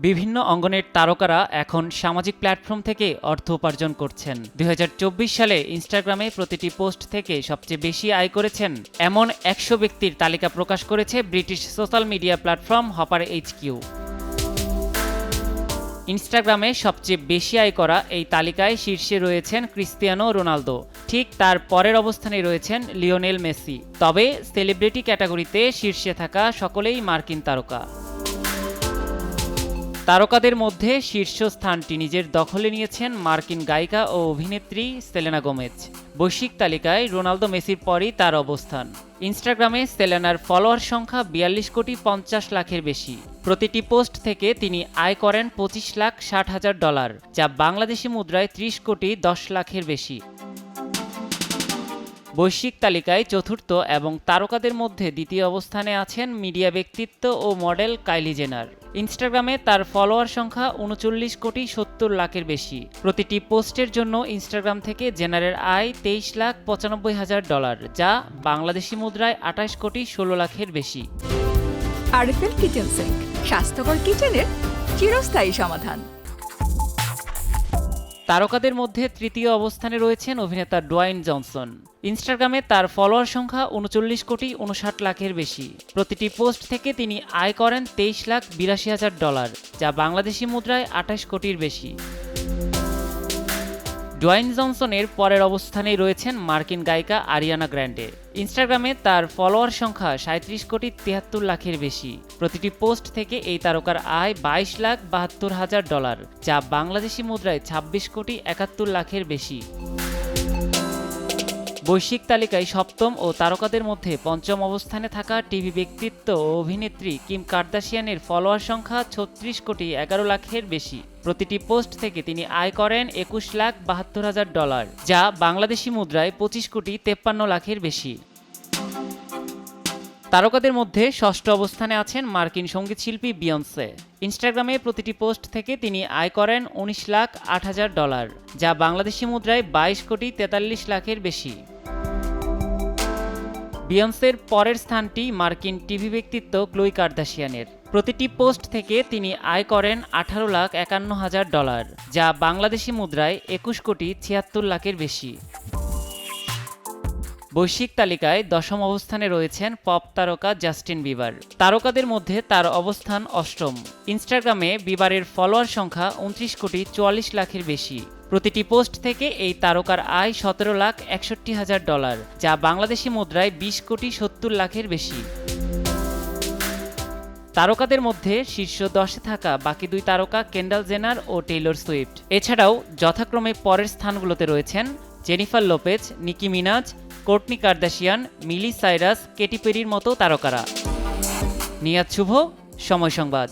বিভিন্ন অঙ্গনের তারকারা এখন সামাজিক প্ল্যাটফর্ম থেকে অর্থ উপার্জন করছেন। ২০২৪ সালে ইনস্টাগ্রামে প্রতিটি পোস্ট থেকে সবচেয়ে বেশি আয় করেছেন এমন ১০০ ব্যক্তির তালিকা প্রকাশ করেছে British social media platform hopper HQ. ইনস্টাগ্রামে সবচেয়ে বেশি আয় করা এই তালিকায় শীর্ষে রয়েছেন ক্রিস্তিয়ানো রোনালদো, ঠিক তার পরের অবস্থানে রয়েছেন লিওনেল মেসি। তবে সেলিব্রিটি ক্যাটাগরিতে শীর্ষে থাকা সকলেই মার্কিন তারকা। তারকাদের মধ্যে শীর্ষস্থানটি নিজের দখলে নিয়েছেন মার্কিন গায়িকা ও অভিনেত্রী সেলেনা গোমেজ। বৈশ্বিক তালিকায় রোনালদো মেসির পরই তার অবস্থান। ইনস্টাগ্রামে সেলেনার ফলোয়ার সংখ্যা ৪২ কোটি ৫০ লাখের বেশি। প্রতিটি পোস্ট থেকে তিনি আয় করেন $২৫,৬০,০০০, যা বাংলাদেশি মুদ্রায় ৩০ কোটি ১০ লাখের বেশি। বৈশ্বিক তালিকায় চতুর্থ এবং তারকাদের মধ্যে দ্বিতীয় অবস্থানে আছেন মিডিয়া ব্যক্তিত্ব ও মডেল কাইলি জেনার। ইনস্টাগ্রামে তার ফলোয়ার সংখ্যা ৩৯ কোটি ৭০ লাখের বেশি। প্রতিটি পোস্টের জন্য ইনস্টাগ্রাম থেকে জেনারের আয় $২৩,৯৫,০০০, যা বাংলাদেশি মুদ্রায় ২৮ কোটি ১৬ লাখের বেশি। আরএফএল কিচেন সিঙ্ক, স্বাস্থ্যকর কিচেনের চিরস্থায়ী সমাধান। তারকাদের মধ্যে তৃতীয় অবস্থানে রয়েছেন অভিনেতা ডোয়াইন জনসন। ইনস্টাগ্রামে তার ফলোয়ার সংখ্যা ৩৯ কোটি ৫৯ লাখের বেশি। প্রতিটি পোস্ট থেকে তিনি আয় করেন $২৩,৮২,০০০, যা বাংলাদেশি মুদ্রায় ২৮ কোটির বেশি। ডোয়াইন জনসনের পরের অবস্থানেই রয়েছেন মার্কিন গায়িকা আরিয়ানা গ্র্যান্ডে। ইনস্টাগ্রামে তার ফলোয়ার সংখ্যা ৩৭ কোটি ৭৩ লাখের বেশি। প্রতিটি পোস্ট থেকে এই তারকার আয় $২২,৭২,০০০, যা বাংলাদেশি মুদ্রায় ২৬ কোটি ৭১ লাখের বেশি। বৈশ্বিক তালিকায় সপ্তম ও তারকাদের মধ্যে পঞ্চম অবস্থানে থাকা টিভি ব্যক্তিত্ব ও অভিনেত্রী কিম কার্দাশিয়ানের ফলোয়ার সংখ্যা ৩৬ কোটি ১১ লাখের বেশি। প্রতিটি পোস্ট থেকে তিনি আয় করেন $২১,৭২,০০০, যা বাংলাদেশি মুদ্রায় ২৫ কোটি ৫৩ লাখের বেশি। তারকাদের মধ্যে ষষ্ঠ অবস্থানে আছেন মার্কিন সঙ্গীতশিল্পী বিয়ন্সে। ইনস্টাগ্রামে প্রতিটি পোস্ট থেকে তিনি আয় করেন $১৯,০৮,০০০, যা বাংলাদেশি মুদ্রায় ২২ কোটি ৪৩ লাখের বেশি। বিয়ন্সের পরের স্থানটি মার্কিন টিভি ব্যক্তিত্ব ক্লোই কার্দাশিয়ানের। প্রতিটি পোস্ট থেকে তিনি আয় করেন $১৮,৫১,০০০, যা বাংলাদেশি মুদ্রায় ২১ কোটি ৭৬ লাখের বেশি। বৈশ্বিক তালিকায় দশম অবস্থানে রয়েছেন পপ তারকা জাস্টিন বিবার। তারকাদের মধ্যে তার অবস্থান অষ্টম। ইনস্টাগ্রামে বিবারের ফলোয়ার সংখ্যা ২৯ কোটি ৪৪ লাখের বেশি। প্রতিটি পোস্ট থেকে এই তারকার আয় $১৭,৬১,০০০, যা বাংলাদেশি মুদ্রায় ২০ কোটি ৭০ লাখের বেশি। তারকাদের মধ্যে শীর্ষ ১০-এ থাকা বাকি দুই তারকা কেন্ডাল জেনার ও টেইলর সুইফট। এছাড়াও যথাক্রমে পরের স্থানগুলোতে রয়েছেন জেনিফার লোপেজ, নিকি মিনাজ, কোর্টনি কার্দাশিয়ান, মিলি সাইরাস, কেটি পেরির মতো তারকারা। নিয়াত শুভ, সময় সংবাদ।